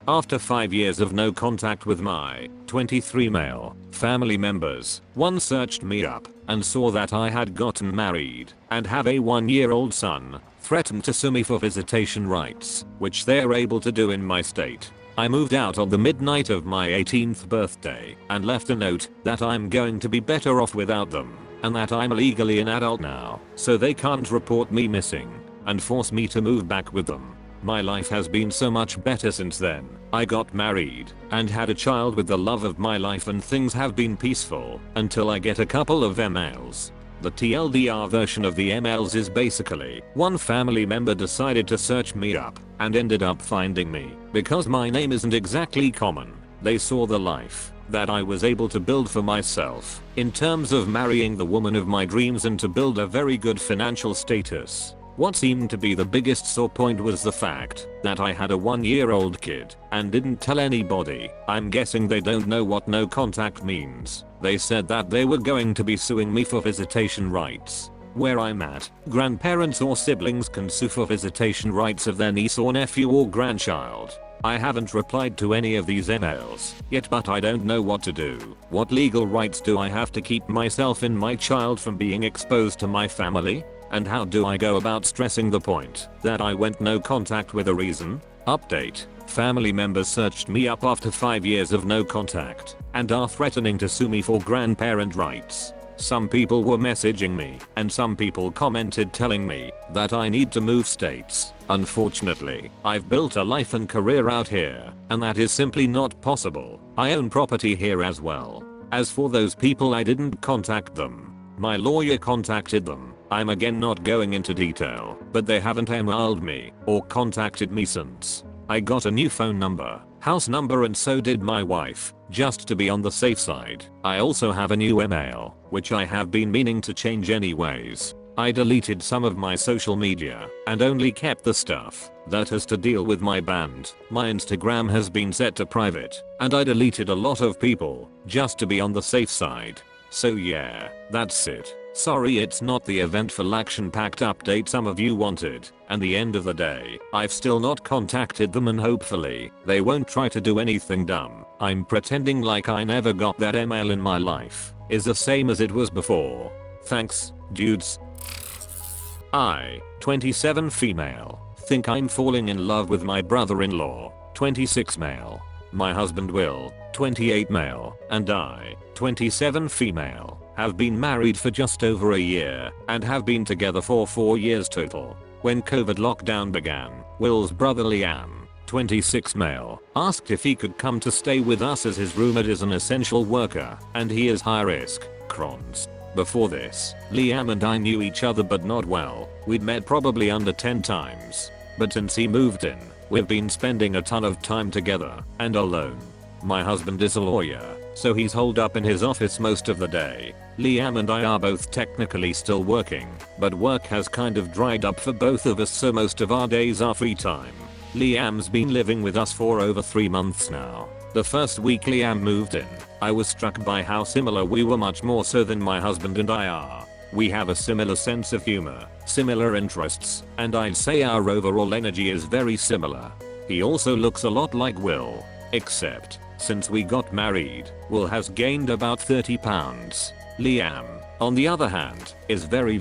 After 5 years of no contact with my 23 male family members, one searched me up and saw that I had gotten married and have a 1-year-old son, threatened to sue me for visitation rights, which they're able to do in my state. I moved out on the midnight of my 18th birthday and left a note that I'm going to be better off without them and that I'm legally an adult now, so they can't report me missing and force me to move back with them. My life has been so much better since then. I got married and had a child with the love of my life, and things have been peaceful until I get a couple of emails. The TLDR version of the emails is basically one family member decided to search me up and ended up finding me because my name isn't exactly common. They saw the life that I was able to build for myself in terms of marrying the woman of my dreams and to build a very good financial status. What seemed to be the biggest sore point was the fact that I had a 1-year-old kid and didn't tell anybody. I'm guessing they don't know what no contact means. They said that they were going to be suing me for visitation rights. Where I'm at, grandparents or siblings can sue for visitation rights of their niece or nephew or grandchild. I haven't replied to any of these emails yet, but I don't know what to do. What legal rights do I have to keep myself and my child from being exposed to my family? And how do I go about stressing the point that I went no contact with a reason? Update. Family members searched me up after 5 years of no contact and are threatening to sue me for grandparent rights. Some people were messaging me and some people commented telling me that I need to move states. Unfortunately, I've built a life and career out here and that is simply not possible. I own property here as well. As for those people, I didn't contact them. My lawyer contacted them. I'm again not going into detail, but they haven't emailed me or contacted me since. I got a new phone number, house number, and so did my wife, just to be on the safe side. I also have a new email, which I have been meaning to change anyways. I deleted some of my social media and only kept the stuff that has to deal with my band. My Instagram has been set to private and I deleted a lot of people just to be on the safe side. So yeah, that's it. Sorry it's not the eventful action-packed update some of you wanted, and the end of the day, I've still not contacted them and hopefully, they won't try to do anything dumb. I'm pretending like I never got that email in my life, is the same as it was before. Thanks, dudes. I, 27 female, think I'm falling in love with my brother-in-law, 26 male. My husband Will, 28 male, and I, 27 female, have been married for just over a year and have been together for 4 years total. When COVID lockdown began, Will's brother Liam, 26 male, asked if he could come to stay with us as his roommate is an essential worker and he is high risk, crons. Before this, Liam and I knew each other but not well. We'd met probably under 10 times. But since he moved in, we've been spending a ton of time together and alone. My husband is a lawyer, so he's holed up in his office most of the day. Liam and I are both technically still working, but work has kind of dried up for both of us, so most of our days are free time. Liam's been living with us for over 3 months now. The first week Liam moved in, I was struck by how similar we were, much more so than my husband and I are. We have a similar sense of humor, similar interests, and I'd say our overall energy is very similar. He also looks a lot like Will, except since we got married, Will has gained about 30 pounds. Liam, on the other hand, is very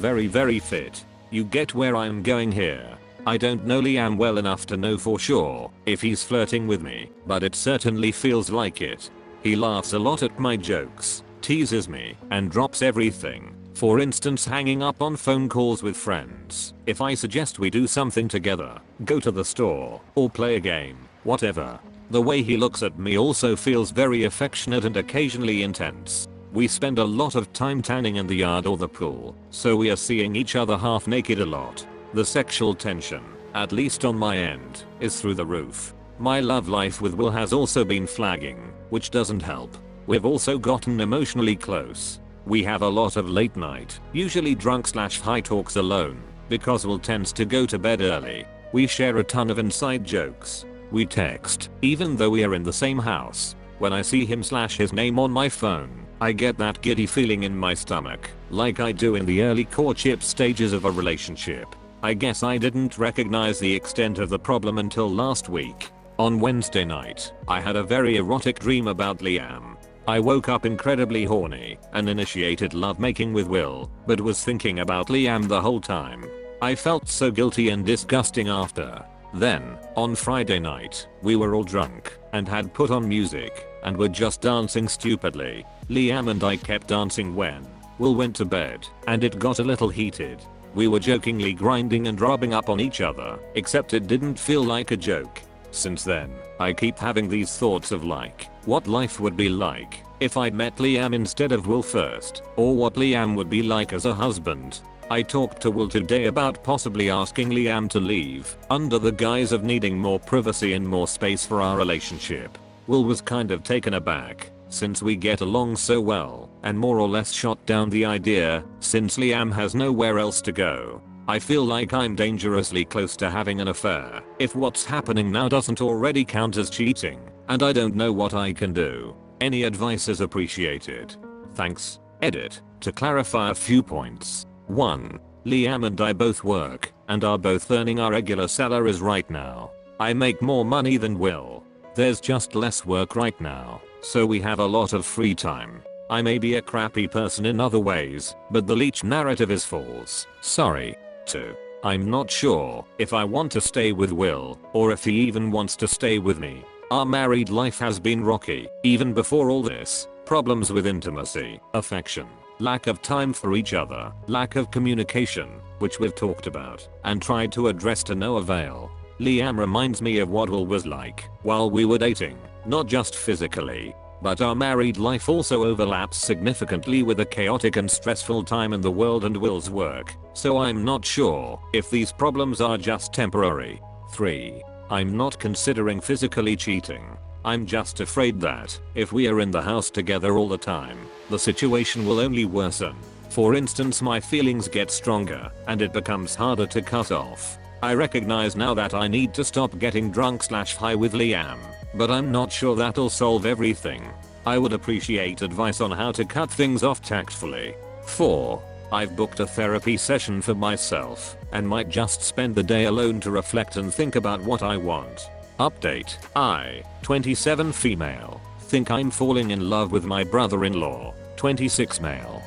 fit. You get where I'm going here. I don't know Liam well enough to know for sure if he's flirting with me, but it certainly feels like it. He laughs a lot at my jokes, teases me, and drops everything. For instance, hanging up on phone calls with friends. If I suggest we do something together, go to the store, or play a game, whatever. The way he looks at me also feels very affectionate and occasionally intense. We spend a lot of time tanning in the yard or the pool, so we are seeing each other half naked a lot. The sexual tension, at least on my end, is through the roof. My love life with Will has also been flagging, which doesn't help. We've also gotten emotionally close. We have a lot of late night, usually drunk/high talks alone, because Will tends to go to bed early. We share a ton of inside jokes. We text, even though we are in the same house. When I see him/his name on my phone, I get that giddy feeling in my stomach, like I do in the early courtship stages of a relationship. I guess I didn't recognize the extent of the problem until last week. On Wednesday night, I had a very erotic dream about Liam. I woke up incredibly horny and initiated lovemaking with Will, but was thinking about Liam the whole time. I felt so guilty and disgusting after. Then, on Friday night, we were all drunk and had put on music and were just dancing stupidly. Liam and I kept dancing when Will went to bed, and it got a little heated. We were jokingly grinding and rubbing up on each other, except it didn't feel like a joke. Since then, I keep having these thoughts of like, what life would be like if I'd met Liam instead of Will first, or what Liam would be like as a husband. I talked to Will today about possibly asking Liam to leave, under the guise of needing more privacy and more space for our relationship. Will was kind of taken aback, since we get along so well, and more or less shot down the idea, since Liam has nowhere else to go. I feel like I'm dangerously close to having an affair, if what's happening now doesn't already count as cheating, and I don't know what I can do. Any advice is appreciated. Thanks. Edit. To clarify a few points. 1. Liam and I both work, and are both earning our regular salaries right now. I make more money than Will. There's just less work right now, so we have a lot of free time. I may be a crappy person in other ways, but the leech narrative is false. Sorry. 2. I'm not sure if I want to stay with Will, or if he even wants to stay with me. Our married life has been rocky, even before all this. Problems with intimacy, affection, lack of time for each other, lack of communication, which we've talked about, and tried to address to no avail. Liam reminds me of what Will was like while we were dating, not just physically. But our married life also overlaps significantly with a chaotic and stressful time in the world and Will's work, so I'm not sure if these problems are just temporary. 3. I'm not considering physically cheating. I'm just afraid that, if we are in the house together all the time, the situation will only worsen. For instance, my feelings get stronger, and it becomes harder to cut off. I recognize now that I need to stop getting drunk/high with Liam, but I'm not sure that'll solve everything. I would appreciate advice on how to cut things off tactfully. 4. I've booked a therapy session for myself, and might just spend the day alone to reflect and think about what I want. Update. I, 27 female, think I'm falling in love with my brother-in-law, 26 male.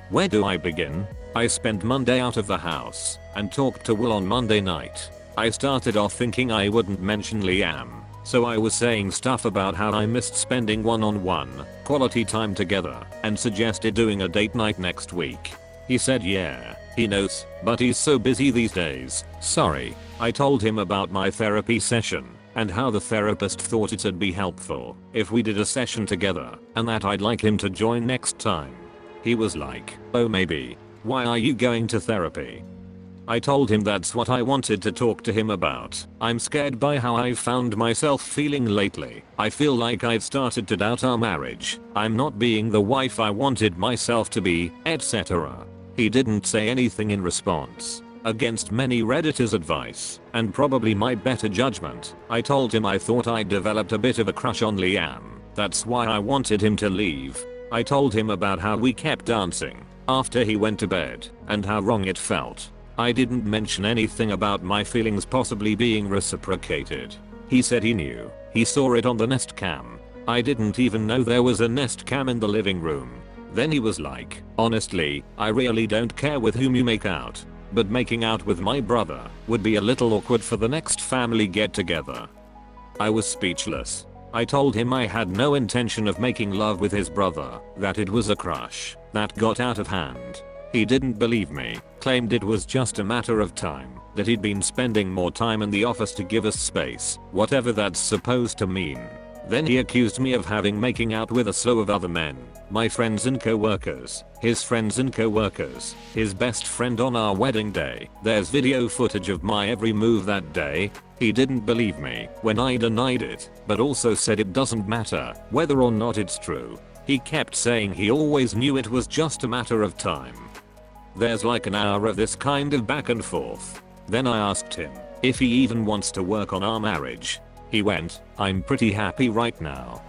Where do I begin? I spent Monday out of the house, and talked to Will on Monday night. I started off thinking I wouldn't mention Liam, so I was saying stuff about how I missed spending one-on-one, quality time together, and suggested doing a date night next week. He said yeah, he knows, but he's so busy these days. Sorry. I told him about my therapy session, and how the therapist thought it'd be helpful if we did a session together, and that I'd like him to join next time. He was like, oh maybe. Why are you going to therapy? I told him that's what I wanted to talk to him about. I'm scared by how I've found myself feeling lately. I feel like I've started to doubt our marriage. I'm not being the wife I wanted myself to be, etc. He didn't say anything in response. Against many Redditors' advice, and probably my better judgment, I told him I thought I'd developed a bit of a crush on Liam. That's why I wanted him to leave. I told him about how we kept dancing after he went to bed, and how wrong it felt. I didn't mention anything about my feelings possibly being reciprocated. He said he knew. He saw it on the Nest Cam. I didn't even know there was a Nest Cam in the living room. Then he was like, honestly, I really don't care with whom you make out, but making out with my brother would be a little awkward for the next family get together. I was speechless. I told him I had no intention of making love with his brother, that it was a crush that got out of hand. He didn't believe me, claimed it was just a matter of time, that he'd been spending more time in the office to give us space, whatever that's supposed to mean. Then he accused me of having making out with a slew of other men, my friends and co-workers, his friends and co-workers, his best friend on our wedding day. There's video footage of my every move that day. He didn't believe me when I denied it, but also said it doesn't matter whether or not it's true. He kept saying he always knew it was just a matter of time. There's like an hour of this kind of back and forth. Then I asked him if he even wants to work on our marriage. He went, I'm pretty happy right now.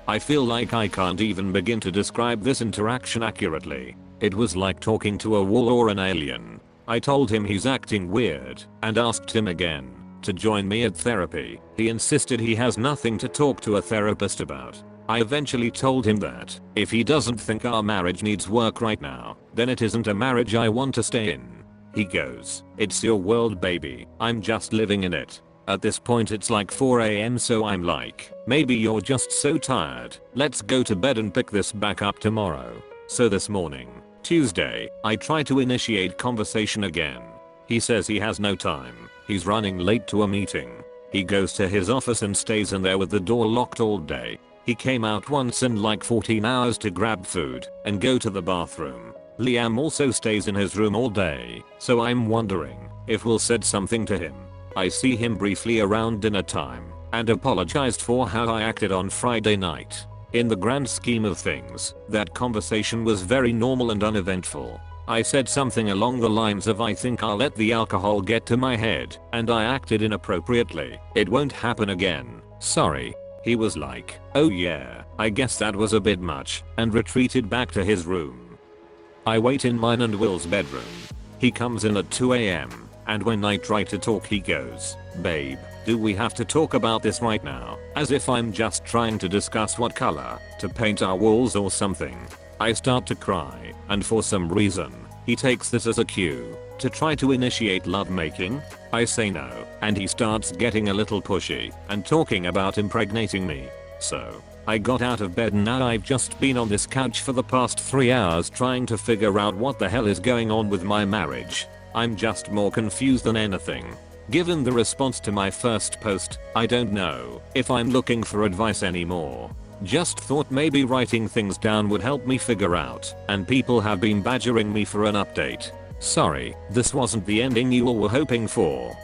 I feel like I can't even begin to describe this interaction accurately. It was like talking to a wall or an alien. I told him he's acting weird, and asked him again to join me at therapy. He insisted he has nothing to talk to a therapist about. I eventually told him that if he doesn't think our marriage needs work right now, then it isn't a marriage I want to stay in. He goes, "It's your world, baby. I'm just living in it." At this point it's like 4 AM, so I'm like, "Maybe you're just so tired. Let's go to bed and pick this back up tomorrow." So this morning, Tuesday, I try to initiate conversation again. He says he has no time. He's running late to a meeting. He goes to his office and stays in there with the door locked all day. He came out once in like 14 hours to grab food and go to the bathroom. Liam also stays in his room all day, so I'm wondering if Will said something to him. I see him briefly around dinner time and apologized for how I acted on Friday night. In the grand scheme of things, that conversation was very normal and uneventful. I said something along the lines of, "I think I'll let the alcohol get to my head, and I acted inappropriately. It won't happen again. Sorry." He was like, "Oh yeah, I guess that was a bit much," and retreated back to his room. I wait in mine and Will's bedroom. He comes in at 2 AM, and when I try to talk he goes, "Babe, do we have to talk about this right now?" As if I'm just trying to discuss what color to paint our walls or something. I start to cry, and for some reason, he takes this as a cue to try to initiate lovemaking. I say no, and he starts getting a little pushy and talking about impregnating me. So, I got out of bed and now I've just been on this couch for the past 3 hours trying to figure out what the hell is going on with my marriage. I'm just more confused than anything. Given the response to my first post, I don't know if I'm looking for advice anymore. Just thought maybe writing things down would help me figure out, and people have been badgering me for an update. Sorry, this wasn't the ending you all were hoping for.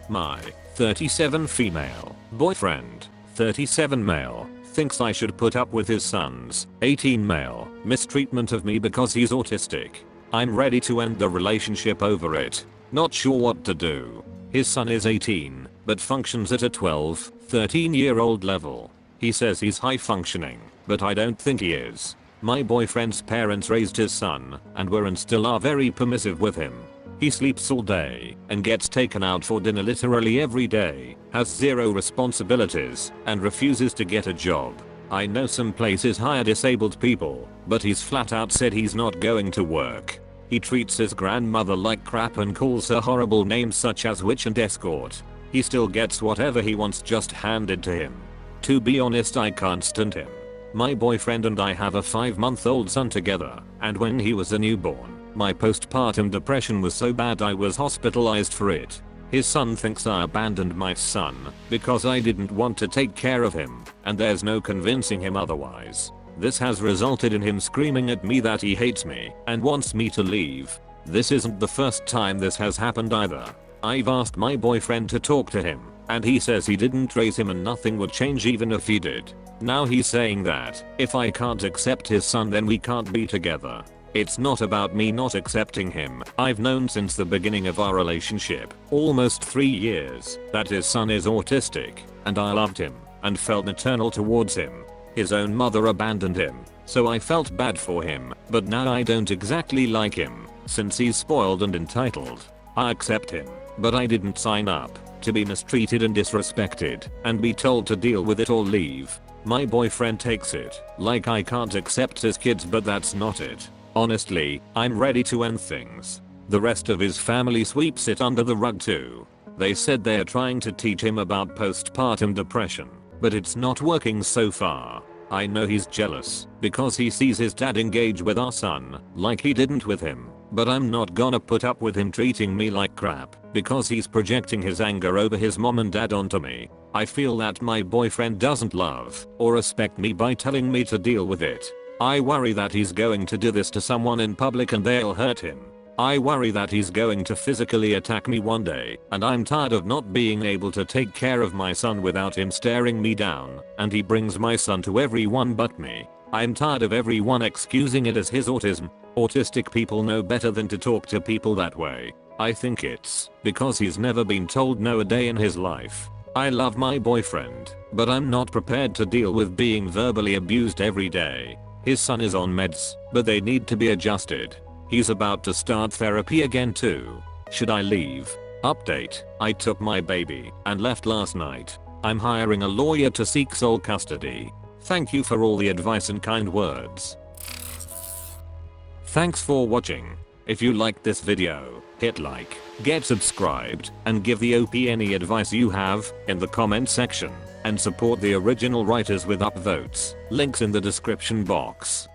My 37 female boyfriend, 37 male, thinks I should put up with his son's 18 male mistreatment of me because he's autistic. I'm ready to end the relationship over it. Not sure what to do. His son is 18, but functions at a 12, 13-year-old level. He says he's high functioning, but I don't think he is. My boyfriend's parents raised his son and were and still are very permissive with him. He sleeps all day and gets taken out for dinner literally every day, has zero responsibilities, and refuses to get a job. I know some places hire disabled people, but he's flat out said he's not going to work. He treats his grandmother like crap and calls her horrible names such as witch and escort. He still gets whatever he wants just handed to him. To be honest, I can't stand him. My boyfriend and I have a 5-month-old son together, and when he was a newborn, my postpartum depression was so bad I was hospitalized for it. His son thinks I abandoned my son because I didn't want to take care of him, and there's no convincing him otherwise. This has resulted in him screaming at me that he hates me and wants me to leave. This isn't the first time this has happened either. I've asked my boyfriend to talk to him, and he says he didn't raise him and nothing would change even if he did. Now he's saying that if I can't accept his son then we can't be together. It's not about me not accepting him. I've known since the beginning of our relationship, almost 3 years, that his son is autistic, and I loved him and felt maternal towards him. His own mother abandoned him, so I felt bad for him, but now I don't exactly like him, since he's spoiled and entitled. I accept him, but I didn't sign up to be mistreated and disrespected and be told to deal with it or leave. My boyfriend takes it like I can't accept his kids, but that's not it. Honestly, I'm ready to end things. The rest of his family sweeps it under the rug too. They said they're trying to teach him about postpartum depression, but it's not working so far. I know he's jealous because he sees his dad engage with our son like he didn't with him, but I'm not gonna put up with him treating me like crap because he's projecting his anger over his mom and dad onto me. I feel that my boyfriend doesn't love or respect me by telling me to deal with it. I worry that he's going to do this to someone in public and they'll hurt him. I worry that he's going to physically attack me one day, and I'm tired of not being able to take care of my son without him staring me down, and he brings my son to everyone but me. I'm tired of everyone excusing it as his autism. Autistic people know better than to talk to people that way. I think it's because he's never been told no a day in his life. I love my boyfriend, but I'm not prepared to deal with being verbally abused every day. His son is on meds, but they need to be adjusted. He's about to start therapy again too. Should I leave? Update, I took my baby and left last night. I'm hiring a lawyer to seek sole custody. Thank you for all the advice and kind words. Thanks for watching. If you liked this video, hit like, get subscribed, and give the OP any advice you have in the comment section, and support the original writers with upvotes, links in the description box.